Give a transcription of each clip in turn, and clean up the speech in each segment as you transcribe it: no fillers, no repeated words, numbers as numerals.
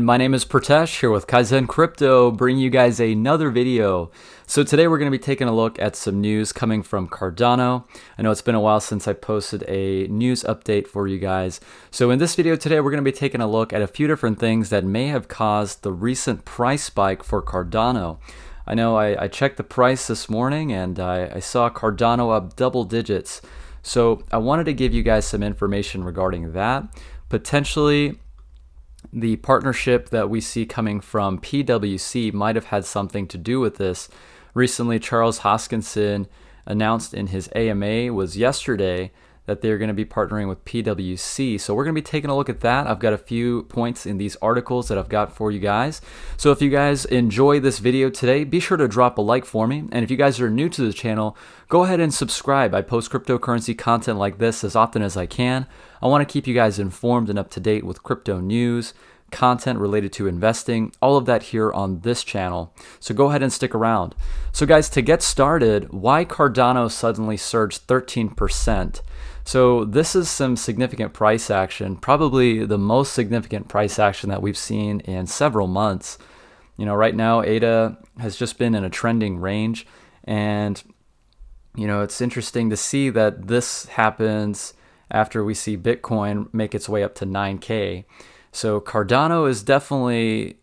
My name is Pratesh here with Kaizen Crypto, bringing you guys another video. So today we're going to be taking a look at some news coming from Cardano. I know it's been a while since I posted a news update for you guys. So in this video today, we're going to be taking a look at a few different things that may have caused the recent price spike for Cardano. I know I checked the price this morning and I saw Cardano up double digits. So I wanted to give you guys some information regarding that. Potentially, the partnership that we see coming from PwC might have had something to do with this. Recently, Charles Hoskinson announced in his AMA was yesterday that they're going to be partnering with PwC. So we're going to be taking a look at that. I've got a few points in these articles that I've got for you guys. So if you guys enjoy this video today, be sure to drop a like for me. And if you guys are new to the channel, go ahead and subscribe. I post cryptocurrency content like this as often as I can. I want to keep you guys informed and up to date with crypto news, content related to investing, all of that here on this channel. So go ahead and stick around. So guys, to get started, why Cardano suddenly surged 13%? So this is some significant price action, probably the most significant price action that we've seen in several months. You know, right now ADA has just been in a trending range, and you know, it's interesting to see that this happens after we see Bitcoin make its way up to 9K. So Cardano is definitely,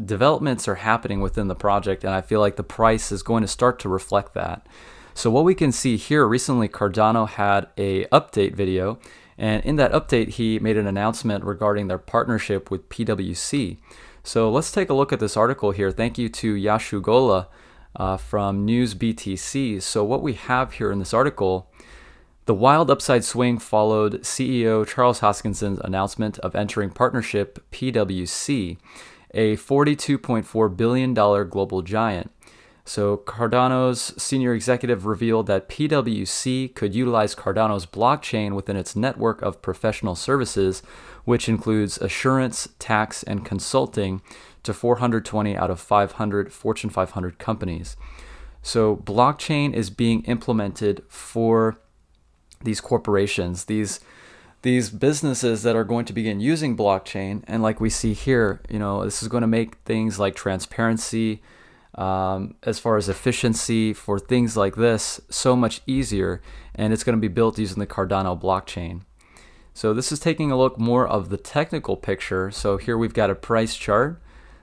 developments are happening within the project, and I feel like the price is going to start to reflect that. So what we can see here, recently Cardano had a update video, and in that update he made an announcement regarding their partnership with PwC. So let's take a look at this article here. Thank you to Yashu Gola from News BTC. So what we have here in this article: the wild upside swing followed CEO Charles Hoskinson's announcement of entering partnership PwC, a $42.4 billion global giant. So Cardano's senior executive revealed that PwC could utilize Cardano's blockchain within its network of professional services, which includes assurance, tax, and consulting, to 420 out of 500 Fortune 500 companies. So blockchain is being implemented for these corporations, these businesses that are going to begin using blockchain. And like we see here, this is going to make things like transparency, as far as efficiency for things like this, so much easier, and it's going to be built using the Cardano blockchain. So this is taking a look more of the technical picture. So here we've got a price chart.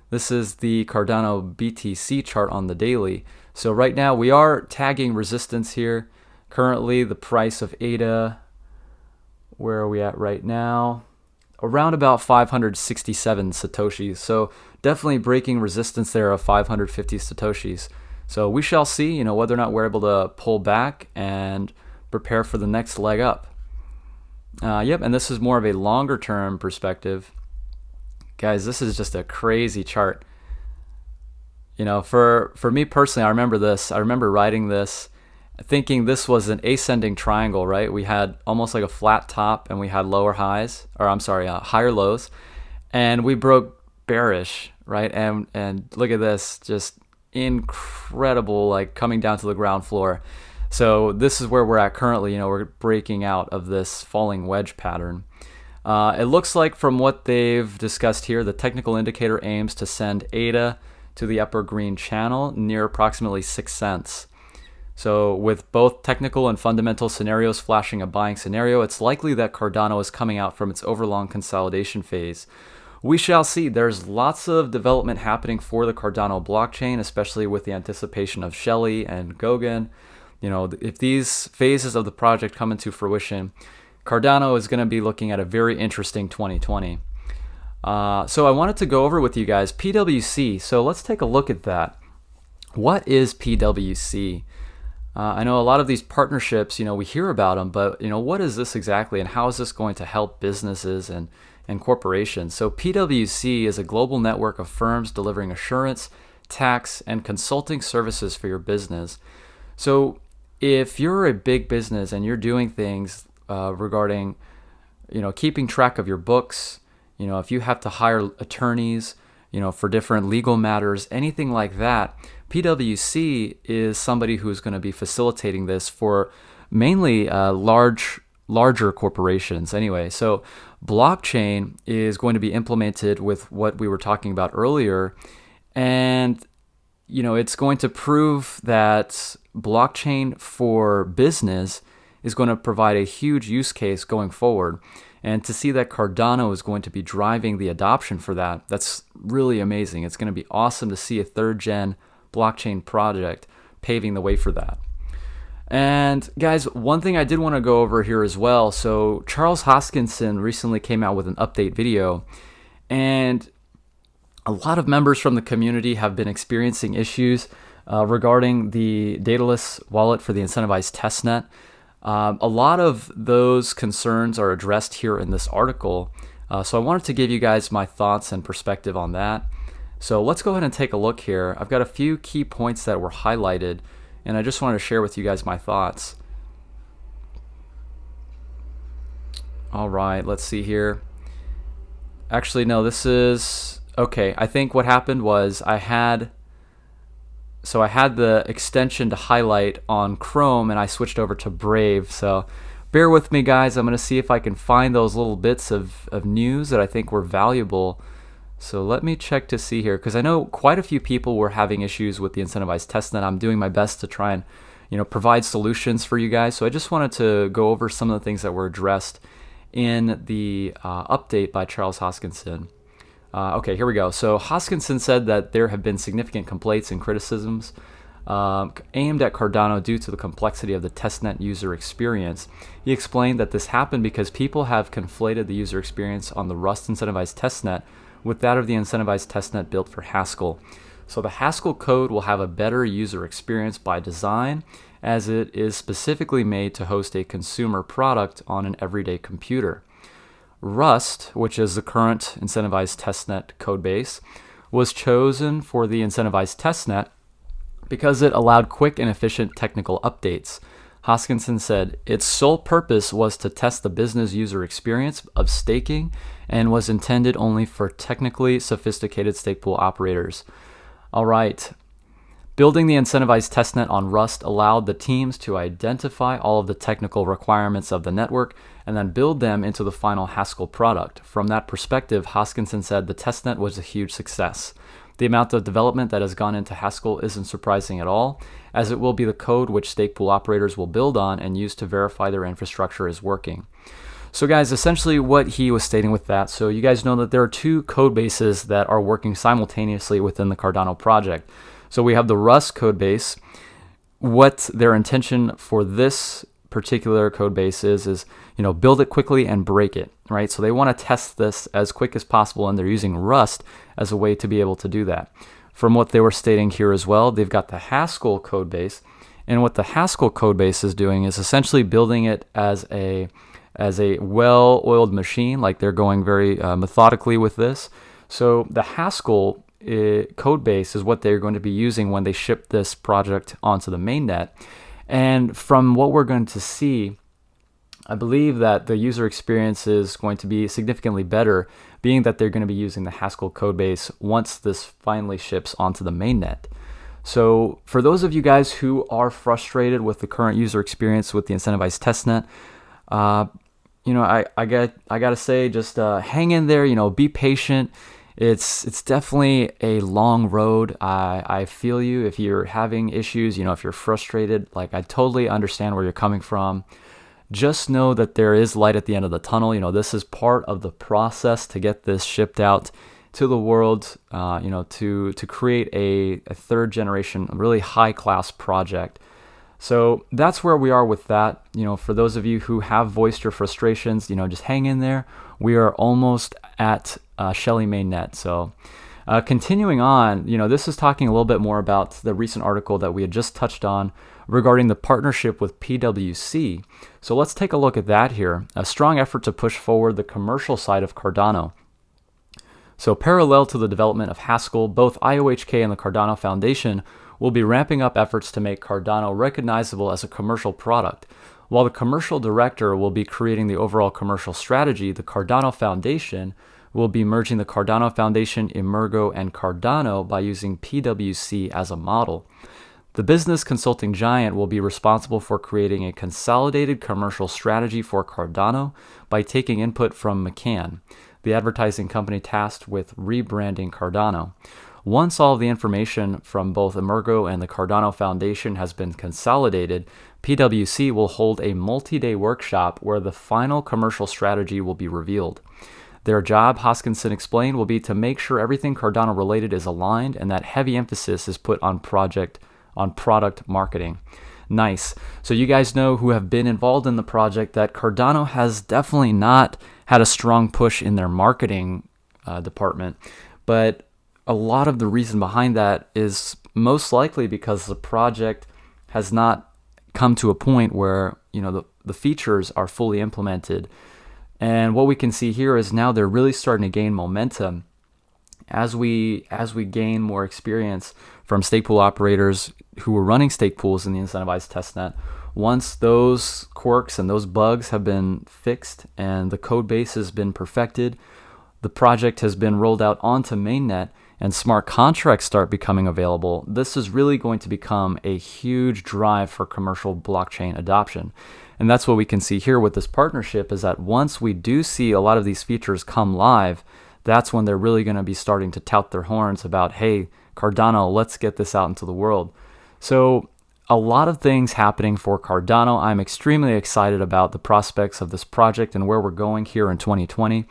This is the Cardano BTC chart on the daily. So right now we are tagging resistance here. Currently the price of ADA, where are we at right now? Around about 567 Satoshis. So definitely breaking resistance there of 550 Satoshis. So we shall see, whether or not we're able to pull back and prepare for the next leg up. Yep, and this is more of a longer term perspective. Guys, this is just a crazy chart. For me personally, I remember this. I remember writing this thinking this was an ascending triangle, right? We had almost like a flat top and we had higher lows, and we broke bearish, right? And look at this, just incredible, like coming down to the ground floor. So this is where we're at currently. We're breaking out of this falling wedge pattern. It looks like from what they've discussed here, the technical indicator aims to send ADA to the upper green channel near approximately 6 cents. So with both technical and fundamental scenarios flashing a buying scenario, it's likely that Cardano is coming out from its overlong consolidation phase. We shall see. There's lots of development happening for the Cardano blockchain, especially with the anticipation of Shelley and Gauguin. If these phases of the project come into fruition, Cardano is going to be looking at a very interesting 2020. So I wanted to go over with you guys PwC. So let's take a look at that. What is PwC? I know a lot of these partnerships, we hear about them, but what is this exactly, and how is this going to help businesses and corporations? So PwC is a global network of firms delivering assurance, tax, and consulting services for your business. So if you're a big business and you're doing things regarding, keeping track of your books, if you have to hire attorneys, for different legal matters, anything like that, PwC is somebody who's going to be facilitating this for mainly large larger corporations anyway. So blockchain is going to be implemented with what we were talking about earlier, and it's going to prove that blockchain for business is going to provide a huge use case going forward. And to see that Cardano is going to be driving the adoption for that, that's really amazing. It's going to be awesome to see a third gen blockchain project paving the way for that. And guys, one thing I did want to go over here as well. So Charles Hoskinson recently came out with an update video, and a lot of members from the community have been experiencing issues regarding the dataless wallet for the incentivized testnet. A lot of those concerns are addressed here in this article. So I wanted to give you guys my thoughts and perspective on that. So let's go ahead and take a look here. I've got a few key points that were highlighted, and I just wanted to share with you guys my thoughts. All right, let's see here. Actually, no, this is... Okay, I think what happened was I had the extension to highlight on Chrome, and I switched over to Brave. So bear with me, guys. I'm going to see if I can find those little bits of news that I think were valuable. So let me check to see here, because I know quite a few people were having issues with the incentivized testnet. I'm doing my best to try and provide solutions for you guys. So I just wanted to go over some of the things that were addressed in the update by Charles Hoskinson. Okay, here we go. So Hoskinson said that there have been significant complaints and criticisms aimed at Cardano due to the complexity of the testnet user experience. He explained that this happened because people have conflated the user experience on the Rust incentivized testnet with that of the incentivized testnet built for Haskell. So the Haskell code will have a better user experience by design, as it is specifically made to host a consumer product on an everyday computer. Rust, which is the current incentivized testnet codebase, was chosen for the incentivized testnet because it allowed quick and efficient technical updates. Hoskinson said its sole purpose was to test the business user experience of staking and was intended only for technically sophisticated stake pool operators. All right. Building the incentivized testnet on Rust allowed the teams to identify all of the technical requirements of the network and then build them into the final Haskell product. From that perspective, Hoskinson said the testnet was a huge success. The amount of development that has gone into Haskell isn't surprising at all, as it will be the code which stake pool operators will build on and use to verify their infrastructure is working. So guys, essentially what he was stating with that, so you guys know that there are two code bases that are working simultaneously within the Cardano project. So we have the Rust code base. What their intention for this particular code base is build it quickly and break it, right? So they want to test this as quick as possible, and they're using Rust as a way to be able to do that. From what they were stating here as well, they've got the Haskell code base, and what the Haskell code base is doing is essentially building it as a well-oiled machine. Like, they're going very methodically with this. So the Haskell code base is what they're going to be using when they ship this project onto the mainnet. And from what we're going to see, I believe that the user experience is going to be significantly better, being that they're going to be using the Haskell code base once this finally ships onto the mainnet. So for those of you guys who are frustrated with the current user experience with the incentivized testnet, I gotta say, just hang in there. Be patient. It's definitely a long road. I feel you if you're having issues, if you're frustrated. Like, I totally understand where you're coming from. Just know that there is light at the end of the tunnel. This is part of the process to get this shipped out to the world, to create a third generation, really high class project. So that's where we are with that. For those of you who have voiced your frustrations, just hang in there. We are almost at Shelley mainnet. So continuing on, this is talking a little bit more about the recent article that we had just touched on regarding the partnership with PwC. So let's take a look at that here. A strong effort to push forward the commercial side of Cardano. So parallel to the development of Haskell, both IOHK and the Cardano Foundation will be ramping up efforts to make Cardano recognizable as a commercial product. While the commercial director will be creating the overall commercial strategy, the Cardano Foundation will be merging the Cardano Foundation, Emergo, and Cardano by using PwC as a model. The business consulting giant will be responsible for creating a consolidated commercial strategy for Cardano by taking input from McCann, the advertising company tasked with rebranding Cardano. Once all of the information from both Emergo and the Cardano Foundation has been consolidated, PwC will hold a multi-day workshop where the final commercial strategy will be revealed. Their job, Hoskinson explained, will be to make sure everything Cardano related is aligned and that heavy emphasis is put on product marketing. Nice. So you guys know who have been involved in the project that Cardano has definitely not had a strong push in their marketing department, but a lot of the reason behind that is most likely because the project has not come to a point where, you know, the features are fully implemented. And what we can see here is now they're really starting to gain momentum as we gain more experience from stake pool operators who were running stake pools in the incentivized testnet. Once those quirks and those bugs have been fixed and the code base has been perfected, the project has been rolled out onto mainnet, and smart contracts start becoming available, this is really going to become a huge drive for commercial blockchain adoption. And that's what we can see here with this partnership, is that once we do see a lot of these features come live, that's when they're really going to be starting to tout their horns about, hey, Cardano, let's get this out into the world. So a lot of things happening for Cardano. I'm extremely excited about the prospects of this project and where we're going here in 2020.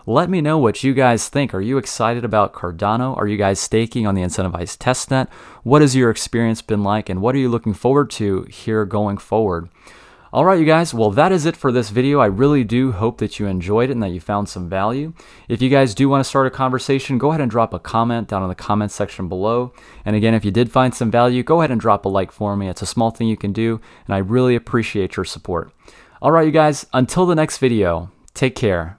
Let me know what you guys think. Are you excited about Cardano? Are you guys staking on the incentivized testnet? What has your experience been like, and what are you looking forward to here going forward? All right, you guys, well, that is it for this video. I really do hope that you enjoyed it and that you found some value. If you guys do want to start a conversation, go ahead and drop a comment down in the comment section below. And again, if you did find some value, go ahead and drop a like for me. It's a small thing you can do, and I really appreciate your support. All right, you guys, until the next video, take care.